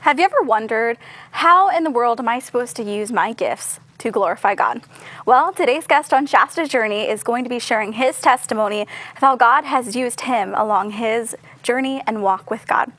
Have you ever wondered, how in the world am I supposed to use my gifts to glorify God? Well, today's guest on Shasta's Journey is going to be sharing his testimony of how God has used him along his journey and walk with God.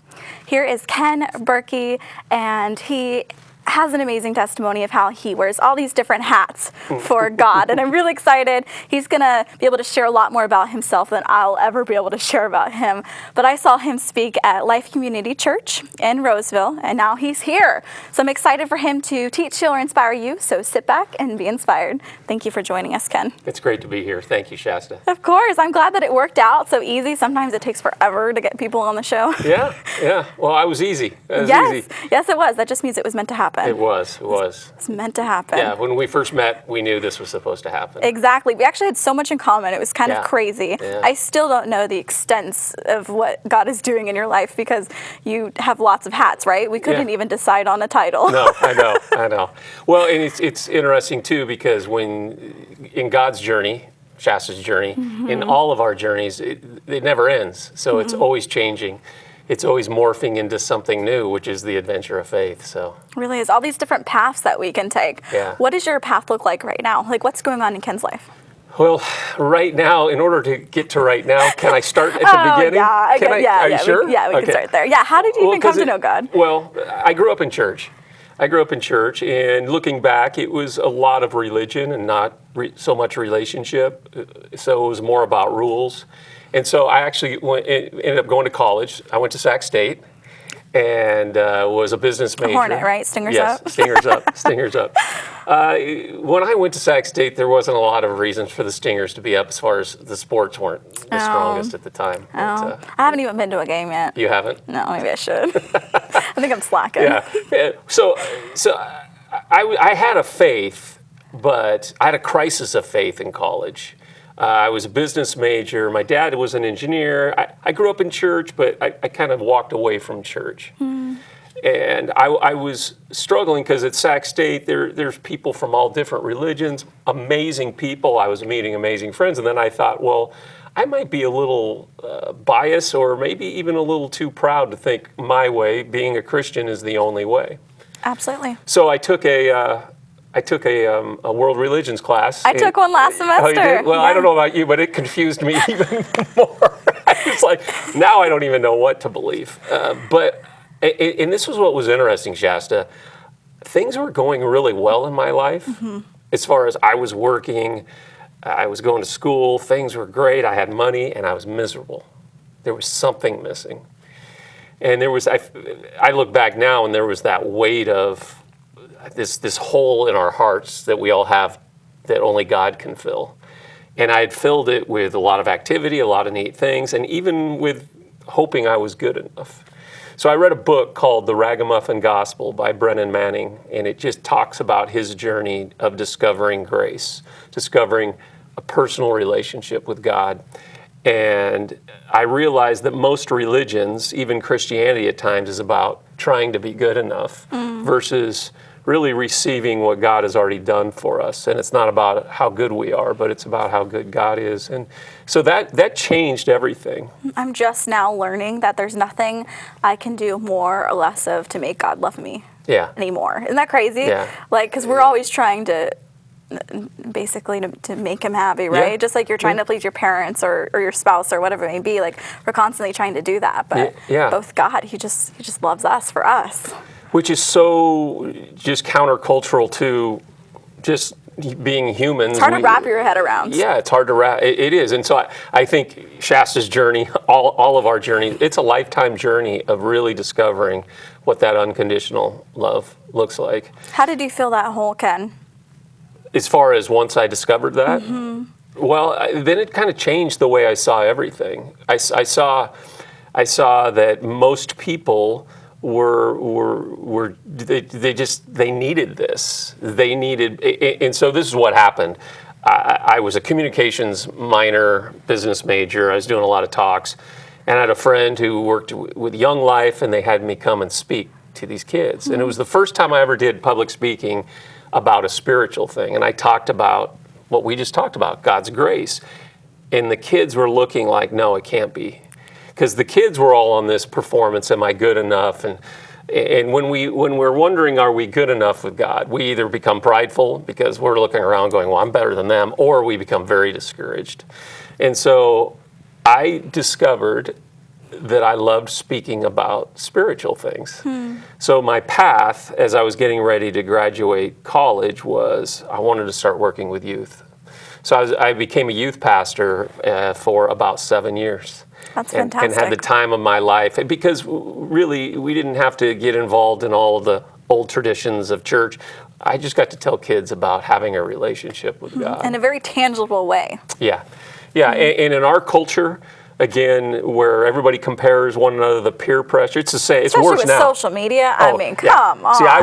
Here is Ken Burkey, and he has an amazing testimony of how he wears all these different hats for God. And I'm really excited. He's going to be able to share a lot more about himself than I'll ever be able to share about him. But I saw him speak at Life Community Church in Roseville, and now he's here. So I'm excited for him to teach, heal, or inspire you. So sit back and be inspired. Thank you for joining us, Ken. It's great to be here. Thank you, Shasta. Of course. I'm glad that it worked out so easy. Sometimes it takes forever to get people on the show. Yeah. Well, I was easy. Yes, it was. That just means it was meant to happen. It was. It's meant to happen. Yeah, when we first met, we knew this was supposed to happen. Exactly. We actually had so much in common. It was kind of crazy. Yeah. I still don't know the extent of what God is doing in your life because you have lots of hats, right? We couldn't even decide on a title. No, I know. Well, and it's interesting, too, because when in God's journey, Shasta's journey, in all of our journeys, it never ends. So it's always changing. It's always morphing into something new, which is the adventure of faith. So it really is. All these different paths that we can take. Yeah. What does your path look like right now? Like, what's going on in Ken's life? Well, right now, in order to get to right now, can I start at the beginning? Yeah. Are you sure? We can start there. Yeah, how did you even come to know God? Well, I grew up in church. And looking back, it was a lot of religion and not so much relationship. So it was more about rules. And so I actually ended up going to college. I went to Sac State and was a business major. Hornet, right? Stingers up? Yes, Stingers up. When I went to Sac State, there wasn't a lot of reasons for the Stingers to be up as far as the sports weren't the strongest at the time. But, I haven't even been to a game yet. You haven't? No, maybe I should. I think I'm slacking. Yeah. So I had a faith, but I had a crisis of faith in college. I was a business major. My dad was an engineer. I grew up in church, but I kind of walked away from church. And I was struggling because at Sac State, there's people from all different religions, amazing people. I was meeting amazing friends. And then I thought, well, I might be a little biased or maybe even a little too proud to think my way, being a Christian, is the only way. Absolutely. So I took a world religions class. I took one last semester. Oh, you did? Well, I don't know about you, but it confused me even more. It's like, now I don't even know what to believe. And this was what was interesting, Shasta. Things were going really well in my life. As far as I was working, I was going to school, things were great, I had money, and I was miserable. There was something missing. And I look back now, and there was that weight of this hole in our hearts that we all have that only God can fill. And I had filled it with a lot of activity, a lot of neat things, and even with hoping I was good enough. So I read a book called The Ragamuffin Gospel by Brennan Manning, and it just talks about his journey of discovering grace, discovering a personal relationship with God. And I realized that most religions, even Christianity at times, is about trying to be good enough versus really receiving what God has already done for us. And it's not about how good we are, but it's about how good God is. And so that changed everything. I'm just now learning that there's nothing I can do more or less of to make God love me anymore. Isn't that crazy? Yeah. Like, because we're always trying to basically to make him happy, right? Just like you're trying to please your parents or your spouse or whatever it may be. Like, we're constantly trying to do that. But both God, he just loves us for us. Which is so just countercultural to just being humans. It's hard to wrap your head around. Yeah, it's hard to wrap. It is. And so I think Shasta's journey, all of our journeys, it's a lifetime journey of really discovering what that unconditional love looks like. How did you fill that hole, Ken? As far as once I discovered that? Well, then it kind of changed the way I saw everything. I saw that most people they needed this. And so this is what happened. I was a communications minor, business major. I was doing a lot of talks, and I had a friend who worked with Young Life, and they had me come and speak to these kids. And it was the first time I ever did public speaking about a spiritual thing. And I talked about what we just talked about, God's grace. And the kids were looking like, no, it can't be. Because the kids were all on this performance, am I good enough? And And when we're wondering, are we good enough with God, we either become prideful because we're looking around going, well, I'm better than them, or we become very discouraged. And so I discovered that I loved speaking about spiritual things. So my path, as I was getting ready to graduate college, was I wanted to start working with youth. So I became a youth pastor for about 7 years. That's fantastic. And had the time of my life. Because really, we didn't have to get involved in all of the old traditions of church. I just got to tell kids about having a relationship with God. In a very tangible way. Yeah. And in our culture, again, where everybody compares one another, the peer pressure, it's the same. It's Especially worse with now. social media. I mean, come on. See, I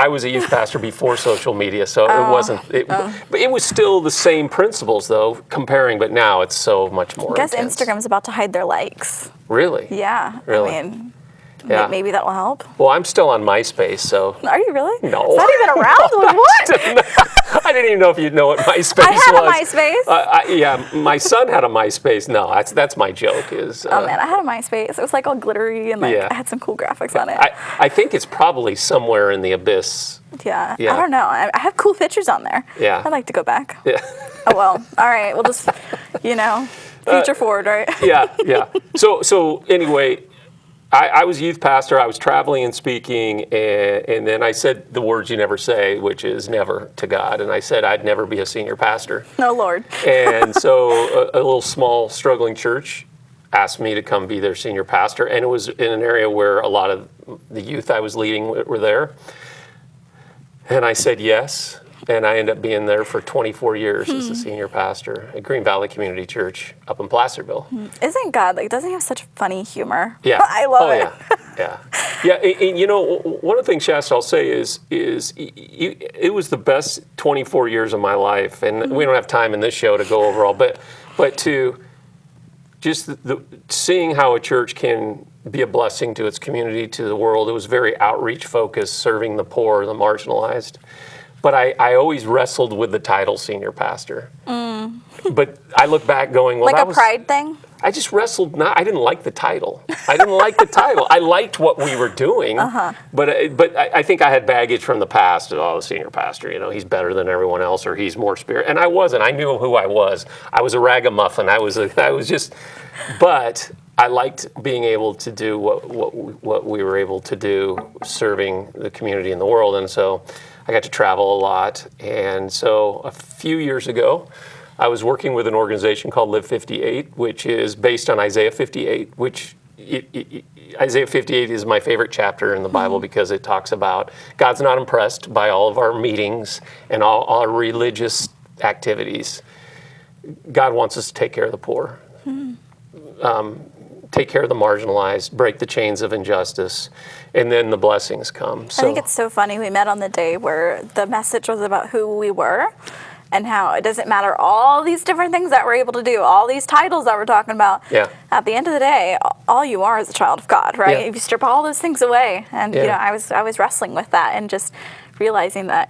was a youth pastor before social media, so it wasn't. But it was still the same principles, though, comparing. But now it's so much more. I guess intense. Instagram's about to hide their likes. Really? Yeah. Really? I mean, Yeah. maybe that will help. Well, I'm still on MySpace, so. Are you really? No. It's not even around? What? I didn't even know if you'd know what MySpace was. I had a MySpace. Yeah, my son had a MySpace. No, that's my joke. Oh man, I had a MySpace. It was like all glittery and like I had some cool graphics on it. I think it's probably somewhere in the abyss. Yeah. I don't know. I have cool pictures on there. Yeah. I'd like to go back. Yeah. Oh well. All right. We'll just, future forward, right? Yeah. So anyway, I was youth pastor. I was traveling and speaking, and then I said the words you never say, which is never to God. And I said I'd never be a senior pastor. Oh, Lord. And so a little small struggling church asked me to come be their senior pastor, and it was in an area where a lot of the youth I was leading were there. And I said yes, and I ended up being there for 24 years as a senior pastor at Green Valley Community Church up in Placerville. Isn't God, doesn't he have such funny humor? Yeah. I love it. Yeah. And one of the things, Shasta, I'll say is it was the best 24 years of my life, and we don't have time in this show to go over all, but to just seeing how a church can be a blessing to its community, to the world. It was very outreach focused, serving the poor, the marginalized. But I always wrestled with the title senior pastor. But I look back going, well, like that a was, pride thing? I just wrestled. I didn't like the title. I liked what we were doing. But I think I had baggage from the past. Oh, the senior pastor, he's better than everyone else, or he's more spirit. And I wasn't. I knew who I was. I was a ragamuffin. I was just. But I liked being able to do what we were able to do, serving the community and the world. And so I got to travel a lot. And so a few years ago, I was working with an organization called Live 58, which is based on Isaiah 58, which Isaiah 58 is my favorite chapter in the Bible because it talks about God's not impressed by all of our meetings and all our religious activities. God wants us to take care of the poor, take care of the marginalized, break the chains of injustice, and then the blessings come. I think it's so funny. We met on the day where the message was about who we were and how it doesn't matter all these different things that we're able to do, all these titles that we're talking about. Yeah. At the end of the day, all you are is a child of God, right? Yeah. If you strip all those things away, and I was wrestling with that and just realizing that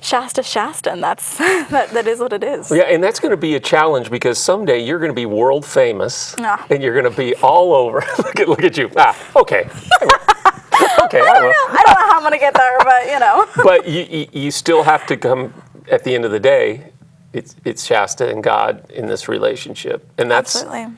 Shasta, and that is what it is. Yeah, and that's going to be a challenge because someday you're going to be world famous, and you're going to be all over. look at you. Okay. Okay. I don't know how I'm going to get there, but But you still have to come. At the end of the day, it's Shasta and God in this relationship, and that's. Absolutely.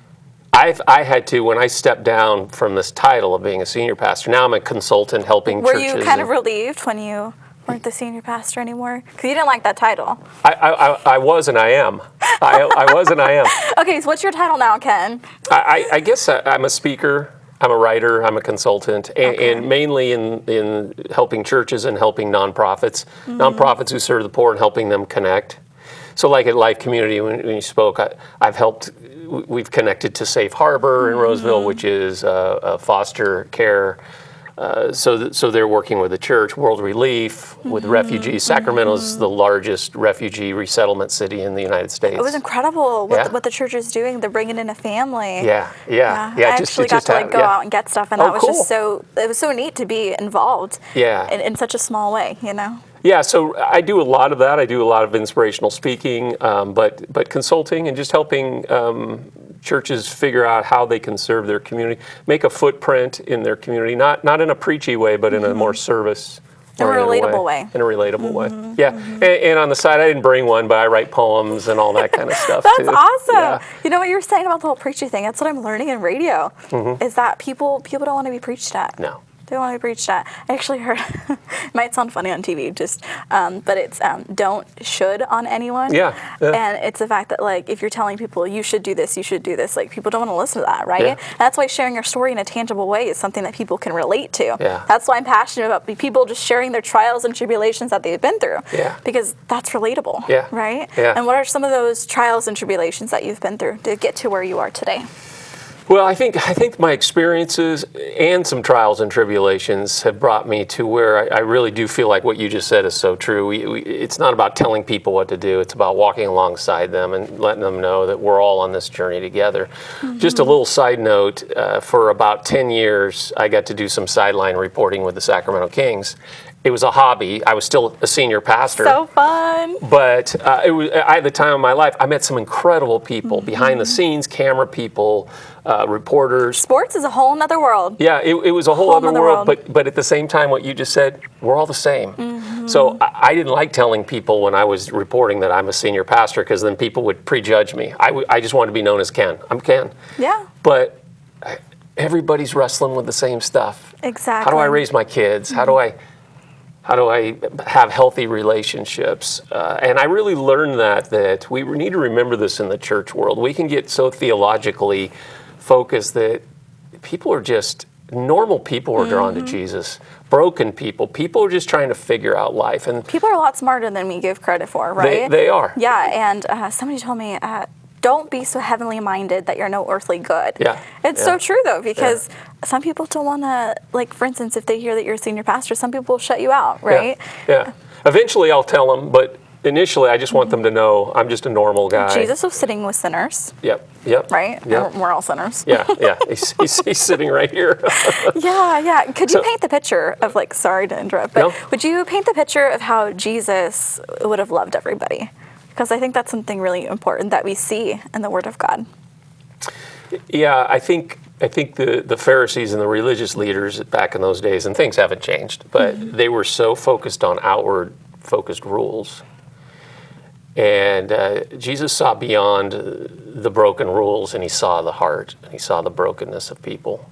I had to, when I stepped down from this title of being a senior pastor. Now I'm a consultant helping churches. Were you kind of relieved when you weren't the senior pastor anymore? Because you didn't like that title. I was and I am. I was and I am. Okay, so what's your title now, Ken? I guess I'm a speaker. I'm a writer, I'm a consultant, and mainly in helping churches and helping nonprofits nonprofits who serve the poor and helping them connect. So like at Life Community, when you spoke, we've connected to Safe Harbor in Roseville, which is a foster care. So they're working with the church, World Relief, with refugees. Sacramento's the largest refugee resettlement city in the United States. It was incredible what the church is doing. They're bringing in a family. Yeah. I actually got to go out and get stuff, and that was just it was so neat to be involved in such a small way, Yeah, so I do a lot of that. I do a lot of inspirational speaking, but consulting and just helping churches figure out how they can serve their community, make a footprint in their community, not in a preachy way, but in a more service. In a relatable way. In a relatable way. Yeah. And on the side, I didn't bring one, but I write poems and all that kind of stuff That's too. awesome. Yeah. You know what you were saying about the whole preachy thing? That's what I'm learning in radio, is that people don't want to be preached at. No. They don't want to be preached at. I actually heard, it might sound funny on TV, but it's don't should on anyone. Yeah. And it's the fact that, like, if you're telling people you should do this, like, people don't want to listen to that, right? Yeah. And that's why sharing your story in a tangible way is something that people can relate to. Yeah. That's why I'm passionate about people just sharing their trials and tribulations that they've been through. Yeah. Because that's relatable. Yeah. Right? Yeah. And what are some of those trials and tribulations that you've been through to get to where you are today? Well, I think my experiences and some trials and tribulations have brought me to where I really do feel like what you just said is so true. It's not about telling people what to do. It's about walking alongside them and letting them know that we're all on this journey together. Just a little side note, for about 10 years, I got to do some sideline reporting with the Sacramento Kings. It was a hobby. I was still a senior pastor. So fun. But at the time of my life, I met some incredible people, behind the scenes, camera people, reporters. Sports is a whole nother world. Yeah, it was a whole other world. But at the same time, what you just said, we're all the same. So I didn't like telling people when I was reporting that I'm a senior pastor, because then people would prejudge me. I just wanted to be known as Ken. I'm Ken. Yeah. But everybody's wrestling with the same stuff. Exactly. How do I raise my kids? How do I have healthy relationships? And I really learned that we need to remember this in the church world. We can get so theologically focused that people are just, normal people are drawn to Jesus. Broken people are just trying to figure out life. And people are a lot smarter than we give credit for, right? They are. Yeah, and somebody told me, don't be so heavenly minded that you're no earthly good. Yeah. It's so true, though, because some people don't want to, like, for instance, if they hear that you're a senior pastor, some people will shut you out, right? Yeah. Eventually I'll tell them, but initially I just want them to know I'm just a normal guy. Jesus was sitting with sinners. Yep. Right? Yep. We're all sinners. Yeah. He's sitting right here. Yeah. Could you paint the picture of, like, sorry to interrupt, but would you paint the picture of how Jesus would have loved everybody? Because I think that's something really important that we see in the Word of God. Yeah, I think the Pharisees and the religious leaders back in those days, and things haven't changed, but they were so focused on outward focused rules. And Jesus saw beyond the broken rules, and he saw the heart, and he saw the brokenness of people.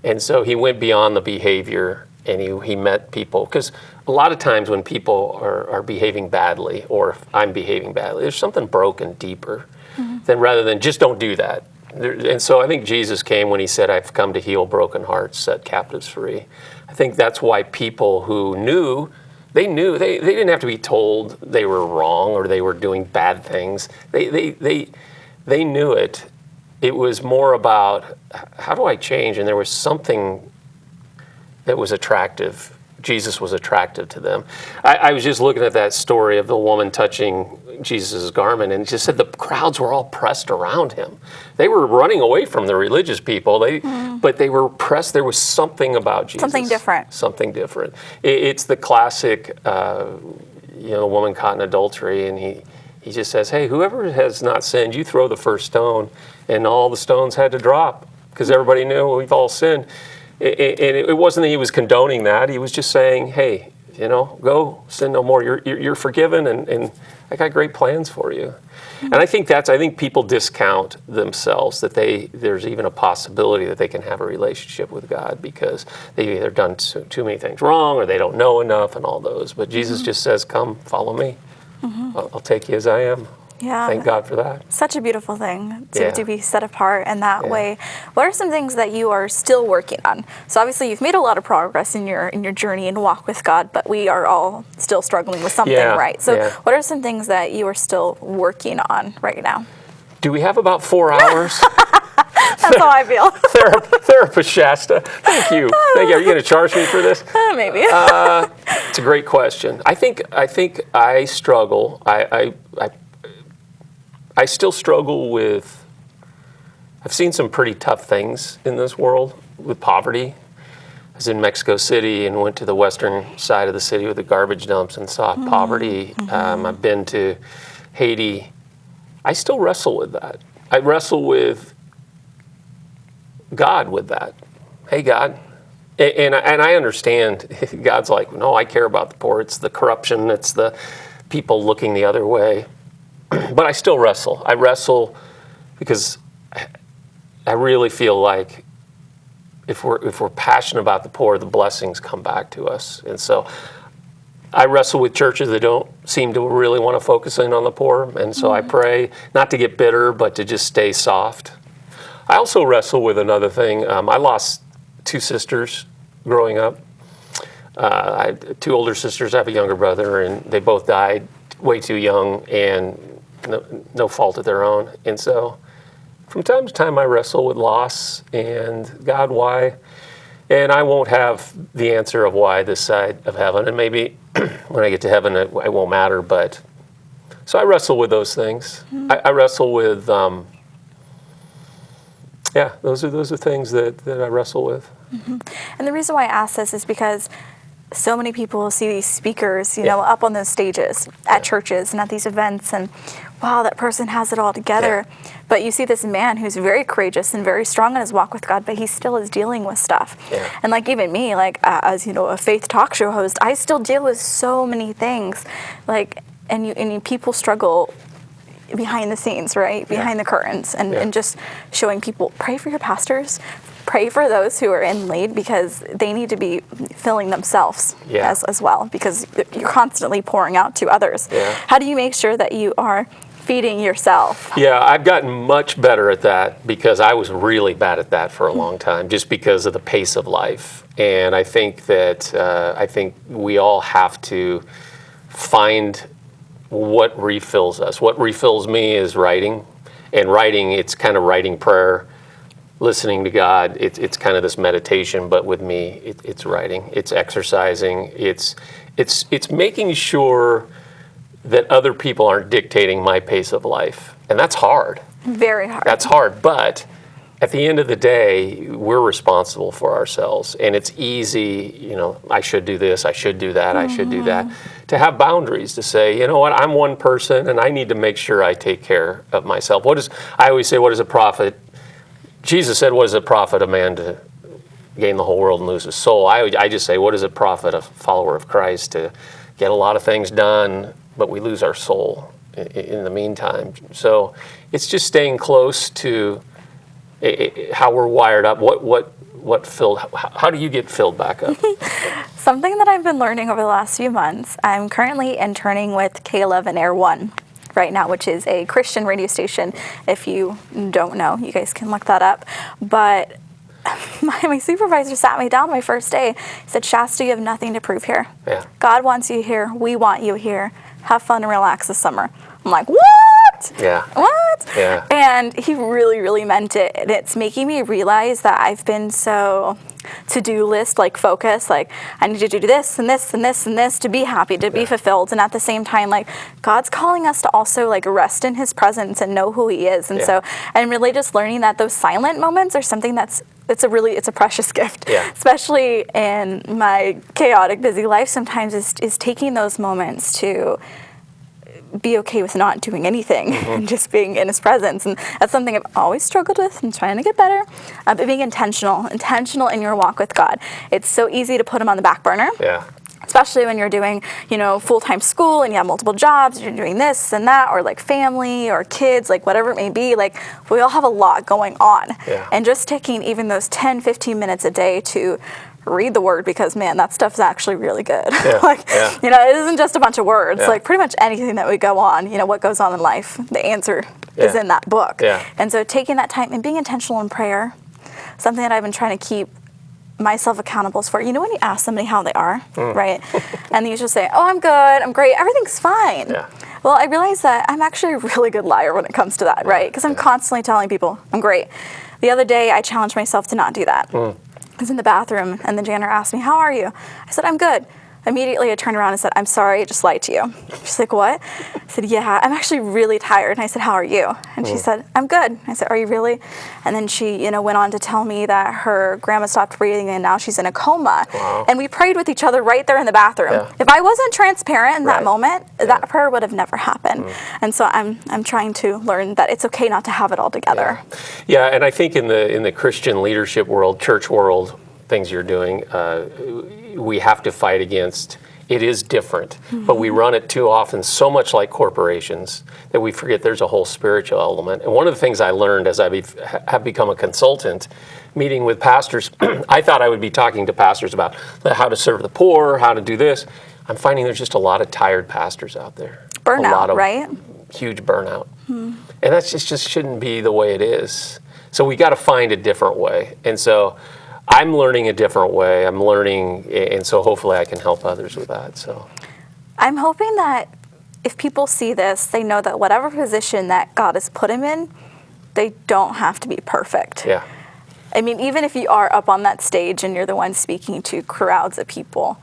And so he went beyond the behavior, and he met people. Because a lot of times when people are behaving badly, or if I'm behaving badly, there's something broken deeper than rather than just don't do that. And so I think Jesus came when he said, I've come to heal broken hearts, set captives free. I think that's why people who knew, they didn't have to be told they were wrong or they were doing bad things. They knew it. It was more about, how do I change? And there was something that was attractive. Jesus was attractive to them. I was just looking at that story of the woman touching Jesus' garment, and it just said the crowds were all pressed around him. They were running away from the religious people, but they were pressed. There was something about Jesus. Something different. Something different. It's the classic, woman caught in adultery, and he just says, hey, whoever has not sinned, you throw the first stone. And all the stones had to drop because everybody knew we've all sinned. And it wasn't that he was condoning that. He was just saying, hey, go sin no more. You're forgiven, and I got great plans for you. And I think people discount themselves, that there's even a possibility that they can have a relationship with God because they've either done too many things wrong or they don't know enough and all those. But Jesus just says, come, follow me. I'll take you as I am. Yeah. Thank God for that. Such a beautiful thing to be set apart in that way. What are some things that you are still working on? So obviously you've made a lot of progress in your journey and walk with God, but we are all still struggling with something, right? So what are some things that you are still working on right now? Do we have about 4 hours? That's how I feel. Therapist Shasta. Thank you. Are you going to charge me for this? Maybe. It's a great question. I think I struggle. I still struggle with, I've seen some pretty tough things in this world with poverty. I was in Mexico City and went to the western side of the city with the garbage dumps and saw poverty. I've been to Haiti. I still wrestle with that. I wrestle with God with that. Hey, God. And I understand God's like, no, I care about the poor. It's the corruption. It's the people looking the other way. But I still wrestle. I wrestle because I really feel like if we're passionate about the poor, the blessings come back to us. And so I wrestle with churches that don't seem to really want to focus in on the poor. And so I pray not to get bitter, but to just stay soft. I also wrestle with another thing. I lost 2 sisters growing up. I have 2 older sisters. I have a younger brother, and they both died way too young and no fault of their own. And so from time to time I wrestle with loss and God, why? And I won't have the answer of why this side of heaven. And maybe when I get to heaven, it won't matter. But so I wrestle with those things. I wrestle with, those are things that I wrestle with. And the reason why I ask this is because so many people will see these speakers, you know, up on those stages at churches and at these events, and wow, that person has it all together. But you see this man who's very courageous and very strong in his walk with God, but he still is dealing with stuff. And like even me, like as you know, a faith talk show host, I still deal with so many things. Like, and people struggle behind the scenes, right? Behind the curtains, and just showing people, pray for your pastors, pray for those who are in lead, because they need to be filling themselves as well, because you're constantly pouring out to others. How do you make sure that you are feeding yourself? I've gotten much better at that, because I was really bad at that for a long time, just because of the pace of life. And I think that we all have to find what refills us. What refills me is writing. And writing, it's kind of writing prayer, listening to God. It's kind of this meditation, but with me, it's writing. It's exercising. It's making sure that other people aren't dictating my pace of life. And that's hard. Very hard. That's hard, but at the end of the day, we're responsible for ourselves. And it's easy, you know, I should do this, I should do that, I should do that. To have boundaries, to say, you know what, I'm one person and I need to make sure I take care of myself. I always say, what is a profit? Jesus said, what is it profit a man to gain the whole world and lose his soul? I just say, what is it profit a follower of Christ to get a lot of things done, but we lose our soul in the meantime? So it's just staying close to how we're wired up. How do you get filled back up? Something that I've been learning over the last few months, I'm currently interning with K11 Air 1 right now, which is a Christian radio station. If you don't know, you guys can look that up. But my supervisor sat me down my first day. He said, Shasta, you have nothing to prove here. God wants you here. We want you here. Have fun and relax this summer. I'm like, what? What? And he really, really meant it. And it's making me realize that I've been so to-do list, like focus, like I need to do this and this and this and this to be happy, to be fulfilled. And at the same time, like God's calling us to also like rest in his presence and know who he is. And so I'm really just learning that those silent moments are something it's a precious gift, especially in my chaotic, busy life. Sometimes is taking those moments to be okay with not doing anything and just being in his presence. And that's something I've always struggled with and trying to get better. But being intentional in your walk with God. It's so easy to put him on the back burner. Especially when you're doing, you know, full-time school and you have multiple jobs, you're doing this and that, or like family or kids, like whatever it may be. Like we all have a lot going on. And just taking even those 10, 15 minutes a day to read the word, because man, that stuff's actually really good. You know, it isn't just a bunch of words. Like pretty much anything that we go on, you know, what goes on in life, the answer is in that book. And so taking that time and being intentional in prayer, something that I've been trying to keep myself accountable for. You know, when you ask somebody how they are, right? And they usually say, oh, I'm good, I'm great, everything's fine. Well, I realize that I'm actually a really good liar when it comes to that, right? Because I'm constantly telling people I'm great. The other day, I challenged myself to not do that. I was in the bathroom, and the janitor asked me, how are you? I said, I'm good. Immediately I turned around and said, I'm sorry, I just lied to you. She's like, what? I said, yeah, I'm actually really tired. And I said, how are you? And she said, I'm good. I said, are you really? And then she, went on to tell me that her grandma stopped breathing and now she's in a coma. Wow. And we prayed with each other right there in the bathroom. Yeah. If I wasn't transparent in that moment, Yeah. that prayer would have never happened. And so I'm trying to learn that it's okay not to have it all together. Yeah, and I think in the Christian leadership world, church world, things you're doing, we have to fight against. It is different, but we run it too often so much like corporations that we forget there's a whole spiritual element. And one of the things I learned as I have become a consultant, meeting with pastors, I thought I would be talking to pastors about how to serve the poor, how to do this. I'm finding there's just a lot of tired pastors out there. Burnout, a lot of right? Huge burnout. And that just shouldn't be the way it is. So we got to find a different way. And so I'm learning a different way. I'm learning, and so hopefully I can help others with that. So I'm hoping that if people see this, they know that whatever position that God has put him in, they don't have to be perfect. yeah, I mean, even if you are up on that stage and you're the one speaking to crowds of people,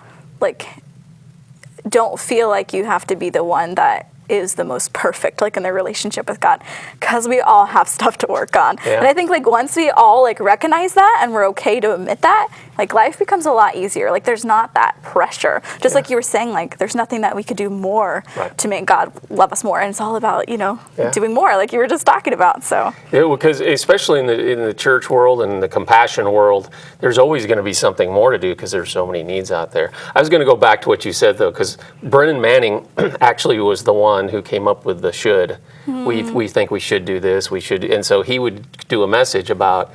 don't feel like you have to be the one that is the most perfect, in their relationship with God, because we all have stuff to work on. Yeah. And I think once we all recognize that and we're okay to admit that, life becomes a lot easier. There's not that pressure. Just like you were saying, there's nothing that we could do more to make God love us more. And it's all about, doing more, like you were just talking about. So because especially in the church world and the compassion world, there's always going to be something more to do because there's so many needs out there. I was going to go back to what you said though, because Brennan Manning actually was the one who came up with the should. We think we should do this. We should, and so he would do a message about,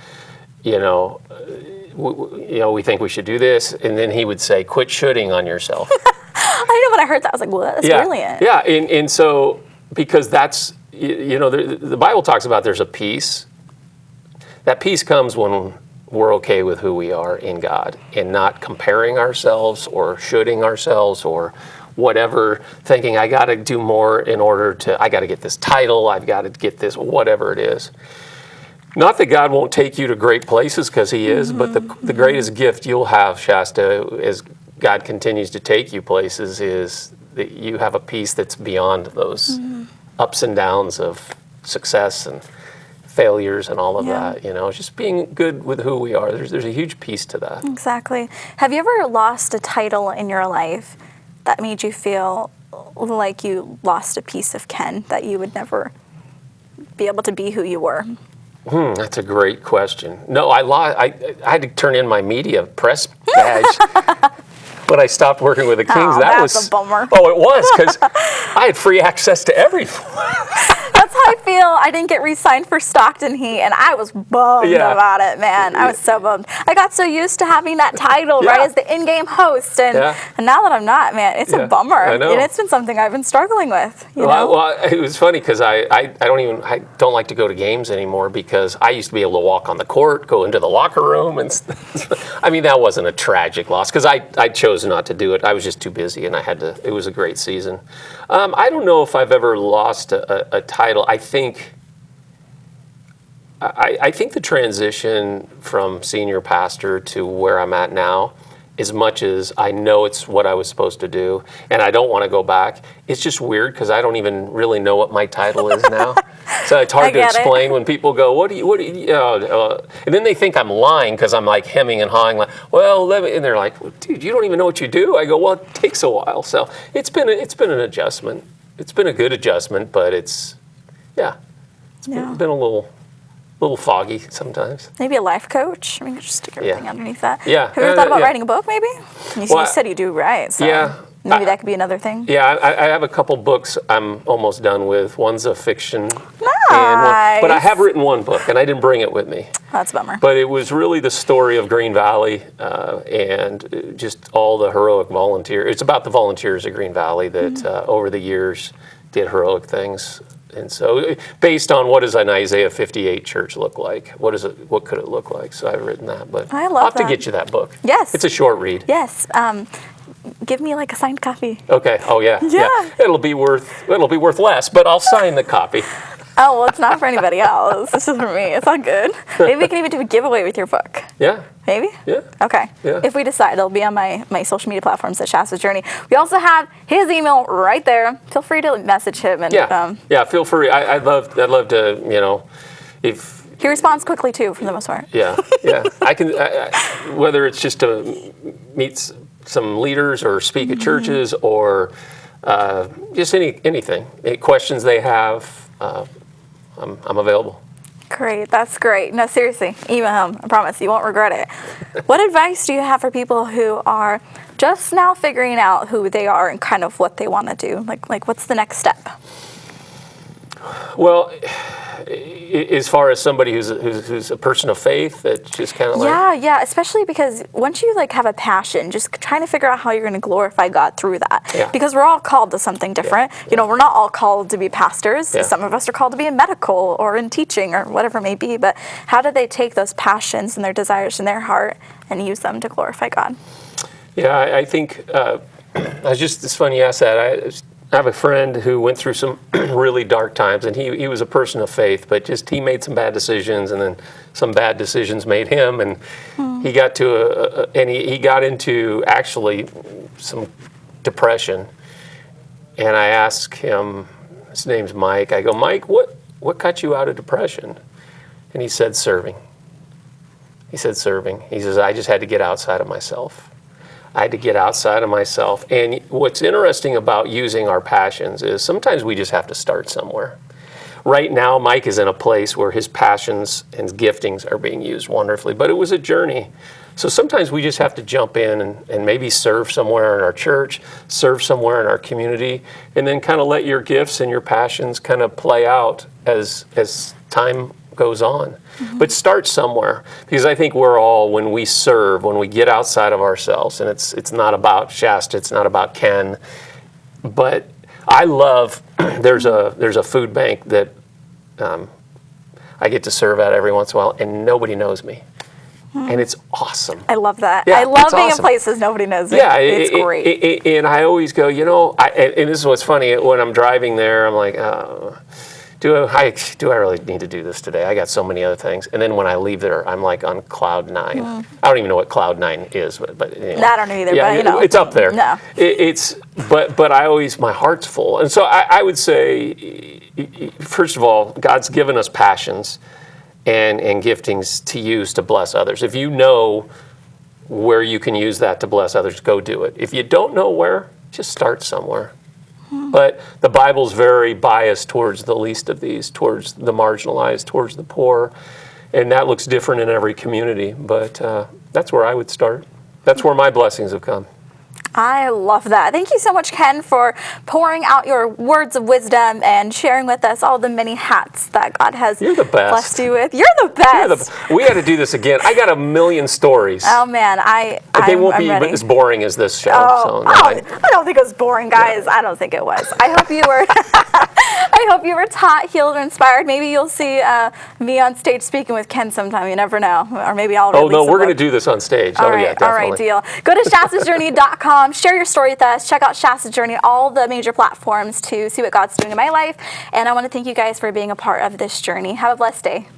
we think we should do this, and then he would say, "Quit shoulding on yourself." I know when I heard that, I was like, "Well, that's brilliant." Yeah, and so because that's the Bible talks about there's a peace. That peace comes when we're okay with who we are in God and not comparing ourselves or shoulding ourselves or whatever, thinking I got to do more in order to, I got to get this title, I've got to get this, whatever it is. Not that God won't take you to great places, because he is, but the greatest gift you'll have, Shasta, as God continues to take you places, is that you have a peace that's beyond those ups and downs of success and failures and all of that, just being good with who we are. There's a huge piece to that. Exactly. Have you ever lost a title in your life that made you feel like you lost a piece of Ken, that you would never be able to be who you were? That's a great question. No, I had to turn in my media press badge when I stopped working with the Kings. That's a bummer. Oh, it was, because I had free access to everything. That's how I feel. I didn't get re-signed for Stockton Heat, and I was bummed about it, man. I was so bummed. I got so used to having that title, right, as the in-game host, and now that I'm not, man, it's a bummer. I know. And it's been something I've been struggling with. Well, it was funny because I don't like to go to games anymore, because I used to be able to walk on the court, go into the locker room, and I mean, that wasn't a tragic loss because I chose not to do it. I was just too busy, and I had to. It was a great season. I don't know if I've ever lost a title. I think the transition from senior pastor to where I'm at now, as much as I know it's what I was supposed to do, and I don't want to go back, it's just weird because I don't even really know what my title is now. So it's hard to explain when people go, what do you, and then they think I'm lying because I'm hemming and hawing, and they're like, well, dude, you don't even know what you do. I go, well, it takes a while. So it's been an adjustment. It's been a good adjustment, but it's been a little foggy sometimes. Maybe a life coach. I mean, just stick everything underneath that. Yeah. Have you ever thought about writing a book, maybe? You said you do, right? So maybe that could be another thing. Yeah, I have a couple books I'm almost done with. One's a fiction. Nice. But I have written one book, and I didn't bring it with me. That's a bummer. But it was really the story of Green Valley and just all the heroic volunteers. It's about the volunteers at Green Valley that over the years did heroic things. And so based on what does an Isaiah 58 church look like? What could it look like? So I've written that. But I love I'll have that. to get you that book. Yes. It's a short read. Yes. Give me a signed copy. Okay. Oh, yeah. It'll be worth less, but I'll sign the copy. Oh, well, it's not for anybody else. This is for me. It's all good. Maybe we can even do a giveaway with your book. Yeah. Maybe? Yeah. Okay. Yeah. If we decide, it'll be on my social media platforms at Shasta's Journey. We also have his email right there. Feel free to message him. And, yeah, feel free. I'd love to, if... He responds quickly, too, for the most part. Yeah. I can, whether it's just to meet some leaders or speak at churches or just anything, any questions they have, I'm available. Great. That's great. No, seriously, email him. I promise you won't regret it. What advice do you have for people who are just now figuring out who they are and kind of what they want to do? Like what's the next step? Well, as far as somebody who's a person of faith, that just kind of like... Yeah, especially because once you have a passion, just trying to figure out how you're going to glorify God through that. Yeah. Because we're all called to something different. Yeah. We're not all called to be pastors. Yeah. Some of us are called to be in medical or in teaching or whatever it may be. But how do they take those passions and their desires in their heart and use them to glorify God? Yeah, I think it's funny you asked that. I have a friend who went through some really dark times, and he was a person of faith, but just he made some bad decisions, and then some bad decisions made him, and he got to he got into actually some depression. And I asked him, his name's Mike. I go, Mike, what got you out of depression? And he said, serving. He said, serving. He says, I just had to get outside of myself. I had to get outside of myself. And what's interesting about using our passions is sometimes we just have to start somewhere. Right now, Mike is in a place where his passions and giftings are being used wonderfully, but it was a journey. So sometimes we just have to jump in and maybe serve somewhere in our church, serve somewhere in our community, and then kind of let your gifts and your passions kind of play out as time goes on. Mm-hmm. But start somewhere, because I think we're all, when we serve, when we get outside of ourselves, and it's not about Shasta, it's not about Ken, but I love, there's a food bank that I get to serve at every once in a while, and nobody knows me. And it's awesome. I love that. Yeah, I love being awesome. in places nobody knows me. Yeah, it's great. And I always go, and this is what's funny, when I'm driving there, I'm like, do I really need to do this today? I got so many other things. And then when I leave there, I'm like on cloud 9. I don't even know what cloud 9 is, but I don't know either. Yeah, but it's up there. No, but I always, my heart's full. And so I would say, first of all, God's given us passions and giftings to use to bless others. If you know where you can use that to bless others, go do it. If you don't know where, just start somewhere. But the Bible's very biased towards the least of these, towards the marginalized, towards the poor, and that looks different in every community. But that's where I would start. That's where my blessings have come. I love that. Thank you so much, Ken, for pouring out your words of wisdom and sharing with us all the many hats that God has blessed you with. You're the best. We had to do this again. I got a million stories. Oh, man. They won't be as boring as this show. I don't think it was boring, guys. No. I don't think it was. I hope you were I hope you were taught, healed, or inspired. Maybe you'll see me on stage speaking with Ken sometime. You never know. Or maybe I'll release we're going to do this on stage. All right, yeah, definitely. All right, deal. Go to shastasjourney.com. Share your story with us. Check out Shasta's Journey, all the major platforms to see what God's doing in my life. And I want to thank you guys for being a part of this journey. Have a blessed day.